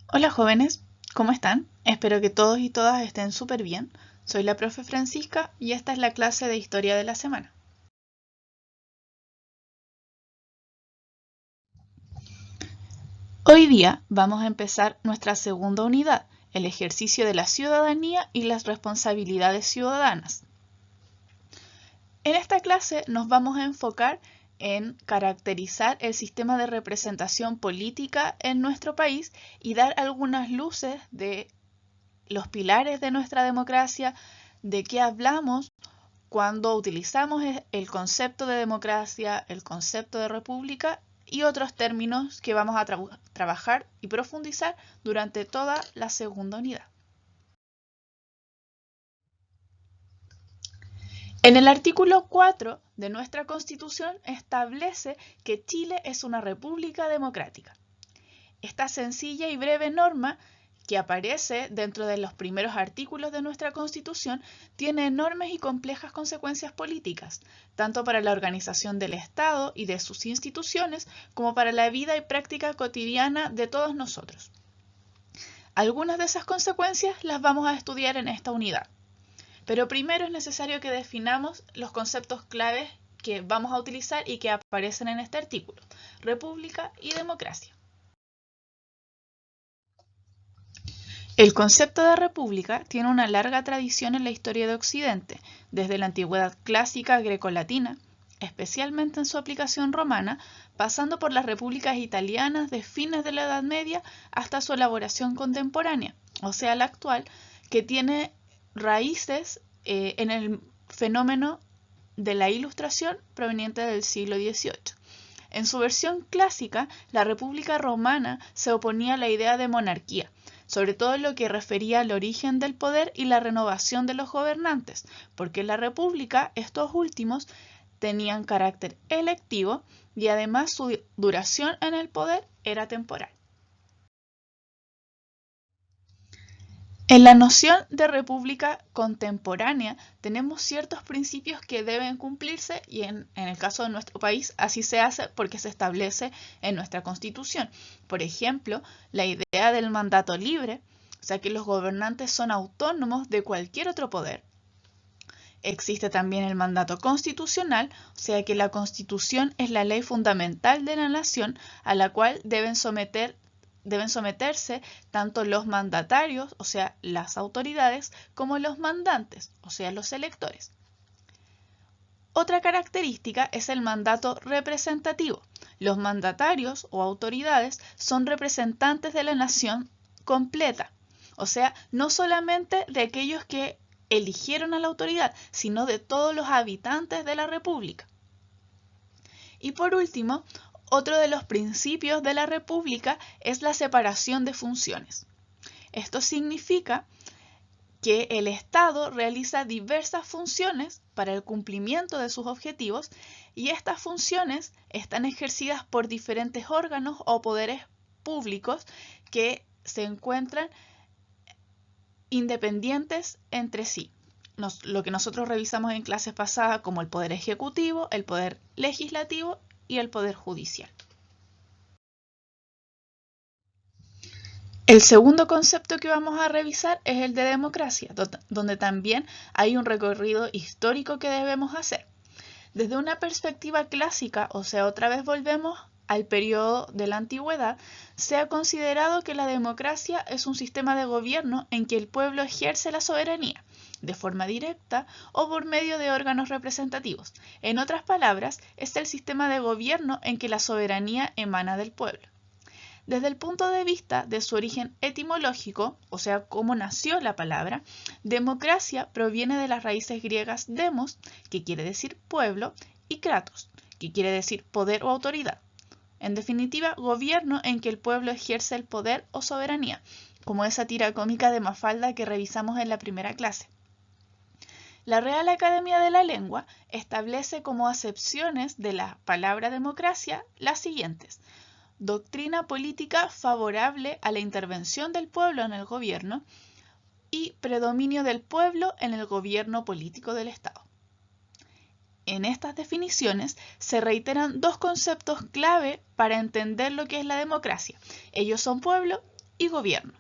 Hola jóvenes, ¿cómo están? Espero que todos y todas estén súper bien. Soy la profe Francisca y esta es la clase de Historia de la semana. Hoy día vamos a empezar nuestra segunda unidad, el ejercicio de la ciudadanía y las responsabilidades ciudadanas. En esta clase nos vamos a enfocar en caracterizar el sistema de representación política en nuestro país y dar algunas luces de los pilares de nuestra democracia, de qué hablamos cuando utilizamos el concepto de democracia, el concepto de república y otros términos que vamos a trabajar y profundizar durante toda la segunda unidad. En el artículo 4 de nuestra Constitución establece que Chile es una república democrática. Esta sencilla y breve norma que aparece dentro de los primeros artículos de nuestra Constitución tiene enormes y complejas consecuencias políticas, tanto para la organización del Estado y de sus instituciones, como para la vida y práctica cotidiana de todos nosotros. Algunas de esas consecuencias las vamos a estudiar en esta unidad, pero primero es necesario que definamos los conceptos claves que vamos a utilizar y que aparecen en este artículo: república y democracia. El concepto de república tiene una larga tradición en la historia de Occidente, desde la antigüedad clásica grecolatina, especialmente en su aplicación romana, pasando por las repúblicas italianas de fines de la Edad Media hasta su elaboración contemporánea, o sea, la actual, que tiene raíces en el fenómeno de la Ilustración proveniente del siglo XVIII. En su versión clásica, la República Romana se oponía a la idea de monarquía, sobre todo en lo que refería al origen del poder y la renovación de los gobernantes, porque en la República estos últimos tenían carácter electivo y además su duración en el poder era temporal. En la noción de república contemporánea tenemos ciertos principios que deben cumplirse y en el caso de nuestro país así se hace porque se establece en nuestra Constitución. Por ejemplo, la idea del mandato libre, o sea que los gobernantes son autónomos de cualquier otro poder. Existe también el mandato constitucional, o sea que la Constitución es la ley fundamental de la nación a la cual deben someterse tanto los mandatarios, o sea, las autoridades, como los mandantes, o sea, los electores. Otra característica es el mandato representativo. Los mandatarios o autoridades son representantes de la nación completa, o sea, no solamente de aquellos que eligieron a la autoridad, sino de todos los habitantes de la república. Y por último, otro de los principios de la república es la separación de funciones. Esto significa que el Estado realiza diversas funciones para el cumplimiento de sus objetivos y estas funciones están ejercidas por diferentes órganos o poderes públicos que se encuentran independientes entre sí. Lo que nosotros revisamos en clases pasadas como el poder ejecutivo, el poder legislativo y el poder judicial. El segundo concepto que vamos a revisar es el de democracia, donde también hay un recorrido histórico que debemos hacer. Desde una perspectiva clásica, o sea, otra vez volvemos al periodo de la antigüedad, se ha considerado que la democracia es un sistema de gobierno en que el pueblo ejerce la soberanía, de forma directa o por medio de órganos representativos. En otras palabras, es el sistema de gobierno en que la soberanía emana del pueblo. Desde el punto de vista de su origen etimológico, o sea, cómo nació la palabra, democracia proviene de las raíces griegas demos, que quiere decir pueblo, y kratos, que quiere decir poder o autoridad. En definitiva, gobierno en que el pueblo ejerce el poder o soberanía, como esa tira cómica de Mafalda que revisamos en la primera clase. La Real Academia de la Lengua establece como acepciones de la palabra democracia las siguientes: doctrina política favorable a la intervención del pueblo en el gobierno y predominio del pueblo en el gobierno político del Estado. En estas definiciones se reiteran dos conceptos clave para entender lo que es la democracia. Ellos son pueblo y gobierno.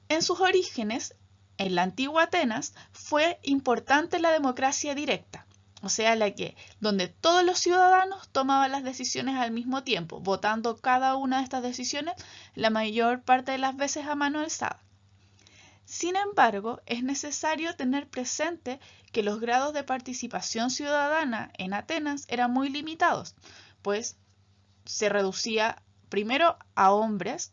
En sus orígenes, en la antigua Atenas, fue importante la democracia directa, o sea, donde todos los ciudadanos tomaban las decisiones al mismo tiempo, votando cada una de estas decisiones la mayor parte de las veces a mano alzada. Sin embargo, es necesario tener presente que los grados de participación ciudadana en Atenas eran muy limitados, pues se reducía primero a hombres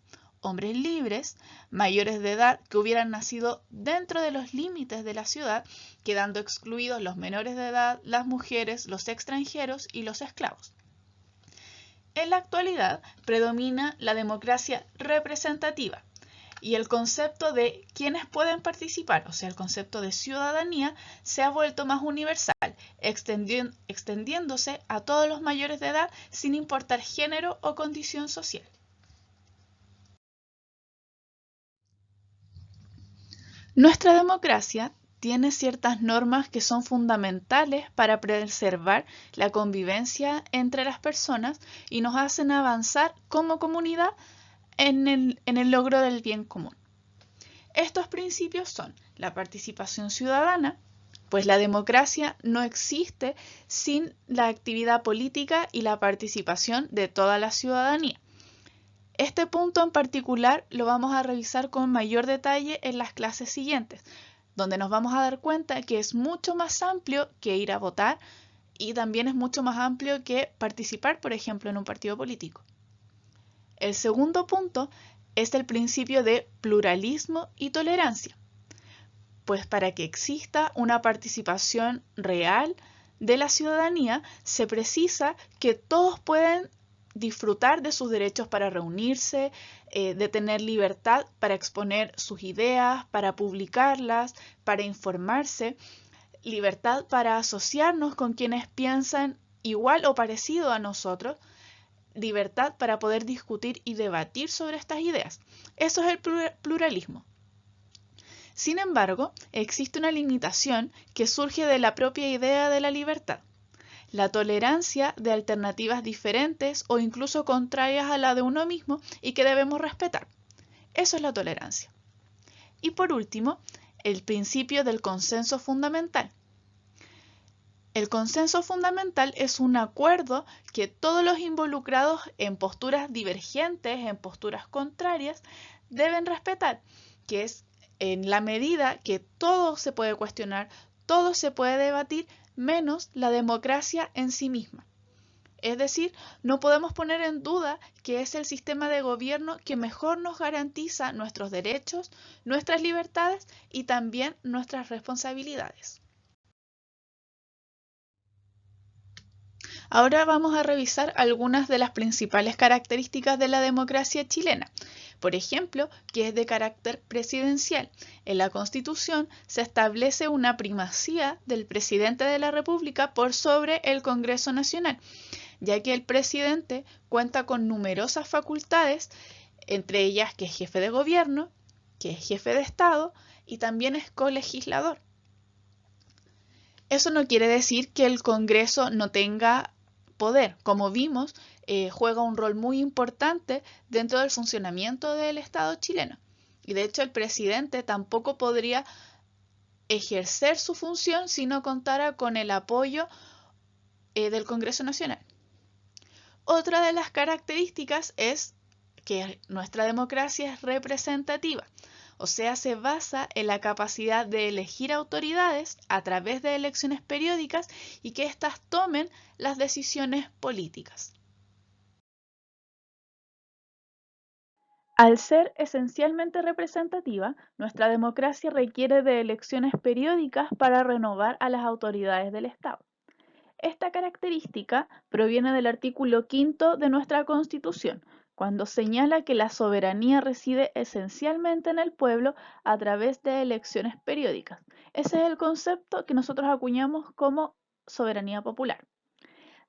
libres, mayores de edad que hubieran nacido dentro de los límites de la ciudad, quedando excluidos los menores de edad, las mujeres, los extranjeros y los esclavos. En la actualidad predomina la democracia representativa y el concepto de quienes pueden participar, o sea, el concepto de ciudadanía, se ha vuelto más universal, extendiéndose a todos los mayores de edad sin importar género o condición social. Nuestra democracia tiene ciertas normas que son fundamentales para preservar la convivencia entre las personas y nos hacen avanzar como comunidad en el logro del bien común. Estos principios son la participación ciudadana, pues la democracia no existe sin la actividad política y la participación de toda la ciudadanía. Este punto en particular lo vamos a revisar con mayor detalle en las clases siguientes, donde nos vamos a dar cuenta que es mucho más amplio que ir a votar y también es mucho más amplio que participar, por ejemplo, en un partido político. El segundo punto es el principio de pluralismo y tolerancia, pues para que exista una participación real de la ciudadanía se precisa que todos pueden disfrutar de sus derechos para reunirse, de tener libertad para exponer sus ideas, para publicarlas, para informarse, libertad para asociarnos con quienes piensan igual o parecido a nosotros, libertad para poder discutir y debatir sobre estas ideas. Eso es el pluralismo. Sin embargo, existe una limitación que surge de la propia idea de la libertad: la tolerancia de alternativas diferentes o incluso contrarias a la de uno mismo y que debemos respetar. Eso es la tolerancia. Y por último, el principio del consenso fundamental. El consenso fundamental es un acuerdo que todos los involucrados en posturas divergentes, en posturas contrarias, deben respetar, que es en la medida que todo se puede cuestionar, todo se puede debatir, menos la democracia en sí misma. Es decir, no podemos poner en duda que es el sistema de gobierno que mejor nos garantiza nuestros derechos, nuestras libertades y también nuestras responsabilidades. Ahora vamos a revisar algunas de las principales características de la democracia chilena. Por ejemplo, que es de carácter presidencial. En la Constitución se establece una primacía del presidente de la República por sobre el Congreso Nacional, ya que el presidente cuenta con numerosas facultades, entre ellas que es jefe de gobierno, que es jefe de Estado y también es colegislador. Eso no quiere decir que el Congreso no tenga poder. Como vimos, juega un rol muy importante dentro del funcionamiento del Estado chileno. Y de hecho el presidente tampoco podría ejercer su función si no contara con el apoyo del Congreso Nacional. Otra de las características es que nuestra democracia es representativa, o sea, se basa en la capacidad de elegir autoridades a través de elecciones periódicas y que éstas tomen las decisiones políticas. Al ser esencialmente representativa, nuestra democracia requiere de elecciones periódicas para renovar a las autoridades del Estado. Esta característica proviene del artículo 5 de nuestra Constitución, cuando señala que la soberanía reside esencialmente en el pueblo a través de elecciones periódicas. Ese es el concepto que nosotros acuñamos como soberanía popular.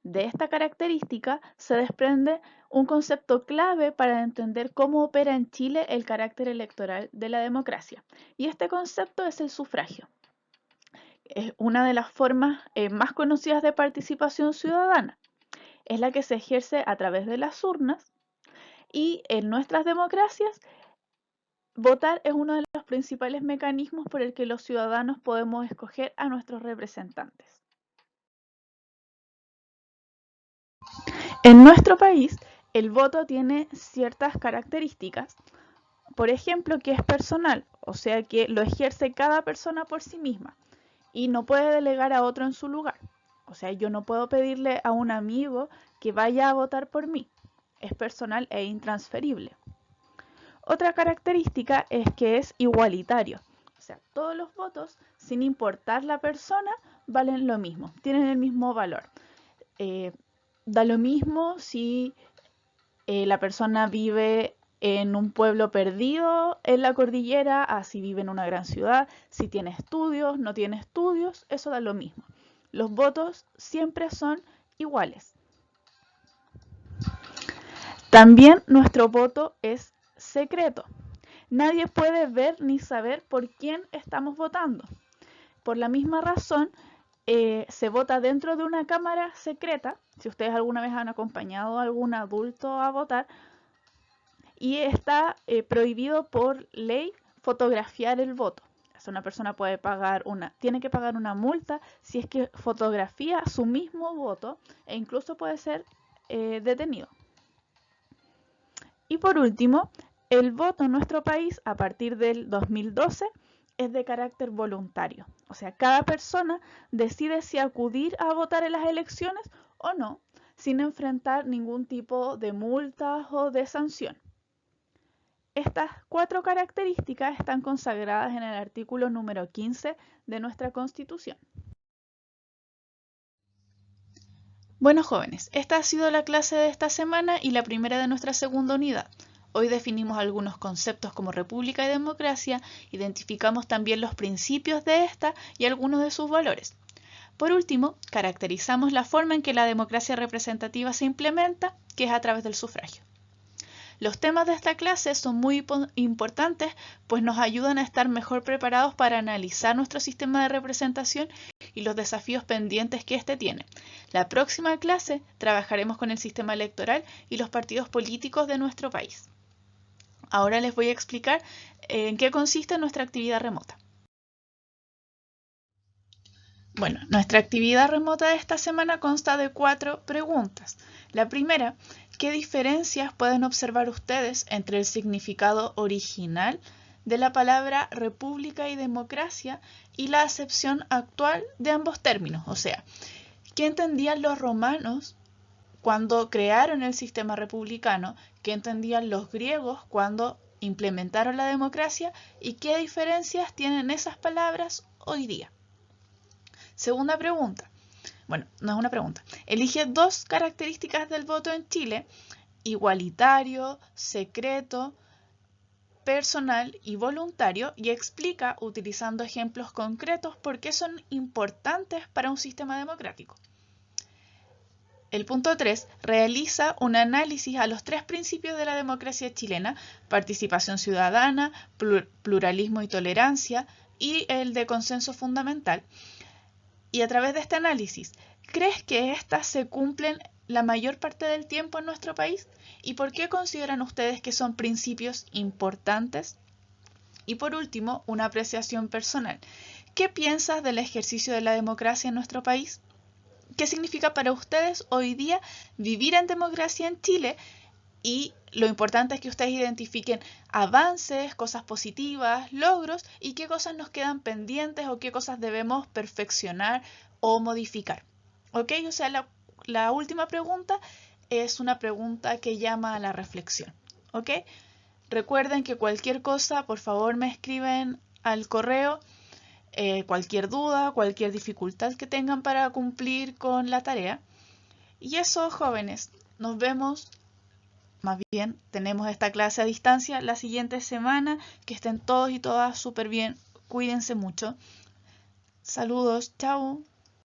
De esta característica se desprende un concepto clave para entender cómo opera en Chile el carácter electoral de la democracia, y este concepto es el sufragio. Es una de las formas más conocidas de participación ciudadana. Es la que se ejerce a través de las urnas, Y en nuestras democracias, votar es uno de los principales mecanismos por el que los ciudadanos podemos escoger a nuestros representantes. En nuestro país, el voto tiene ciertas características. Por ejemplo, que es personal, o sea que lo ejerce cada persona por sí misma y no puede delegar a otro en su lugar. O sea, yo no puedo pedirle a un amigo que vaya a votar por mí. Es personal e intransferible. Otra característica es que es igualitario. O sea, todos los votos, sin importar la persona, valen lo mismo, tienen el mismo valor. Da lo mismo si la persona vive en un pueblo perdido en la cordillera, a si vive en una gran ciudad, si tiene estudios, no tiene estudios, eso da lo mismo. Los votos siempre son iguales. También nuestro voto es secreto. Nadie puede ver ni saber por quién estamos votando. Por la misma razón, se vota dentro de una cámara secreta, si ustedes alguna vez han acompañado a algún adulto a votar, y está prohibido por ley fotografiar el voto. Una persona tiene que pagar una multa si es que fotografía su mismo voto e incluso puede ser detenido. Y por último, el voto en nuestro país a partir del 2012 es de carácter voluntario. O sea, cada persona decide si acudir a votar en las elecciones o no, sin enfrentar ningún tipo de multas o de sanción. Estas 4 características están consagradas en el artículo número 15 de nuestra Constitución. Bueno, jóvenes, esta ha sido la clase de esta semana y la primera de nuestra segunda unidad. Hoy definimos algunos conceptos como república y democracia, identificamos también los principios de esta y algunos de sus valores. Por último, caracterizamos la forma en que la democracia representativa se implementa, que es a través del sufragio. Los temas de esta clase son muy importantes, pues nos ayudan a estar mejor preparados para analizar nuestro sistema de representación y los desafíos pendientes que éste tiene. La próxima clase trabajaremos con el sistema electoral y los partidos políticos de nuestro país. Ahora les voy a explicar en qué consiste nuestra actividad remota. Bueno, nuestra actividad remota de esta semana consta de 4 preguntas. La primera, ¿qué diferencias pueden observar ustedes entre el significado original de la palabra república y democracia y la acepción actual de ambos términos? O sea, ¿qué entendían los romanos cuando crearon el sistema republicano? ¿Qué entendían los griegos cuando implementaron la democracia? ¿Y qué diferencias tienen esas palabras hoy día? Segunda pregunta. Bueno, no es una pregunta. Elige 2 características del voto en Chile: igualitario, secreto, personal y voluntario, y explica, utilizando ejemplos concretos, por qué son importantes para un sistema democrático. El punto 3 realiza un análisis a los 3 principios de la democracia chilena: participación ciudadana, pluralismo y tolerancia, y el de consenso fundamental. Y a través de este análisis, ¿crees que estas se cumplen la mayor parte del tiempo en nuestro país? ¿Y por qué consideran ustedes que son principios importantes? Y por último, una apreciación personal. ¿Qué piensas del ejercicio de la democracia en nuestro país? ¿Qué significa para ustedes hoy día vivir en democracia en Chile? Y lo importante es que ustedes identifiquen avances, cosas positivas, logros, y qué cosas nos quedan pendientes o qué cosas debemos perfeccionar o modificar. ¿Ok? O sea, la última pregunta es una pregunta que llama a la reflexión. ¿Ok? Recuerden que cualquier cosa, por favor, me escriben al correo, cualquier duda, cualquier dificultad que tengan para cumplir con la tarea. Y eso, jóvenes, nos vemos. Más bien, tenemos esta clase a distancia la siguiente semana. Que estén todos y todas súper bien. Cuídense mucho. Saludos. Chao.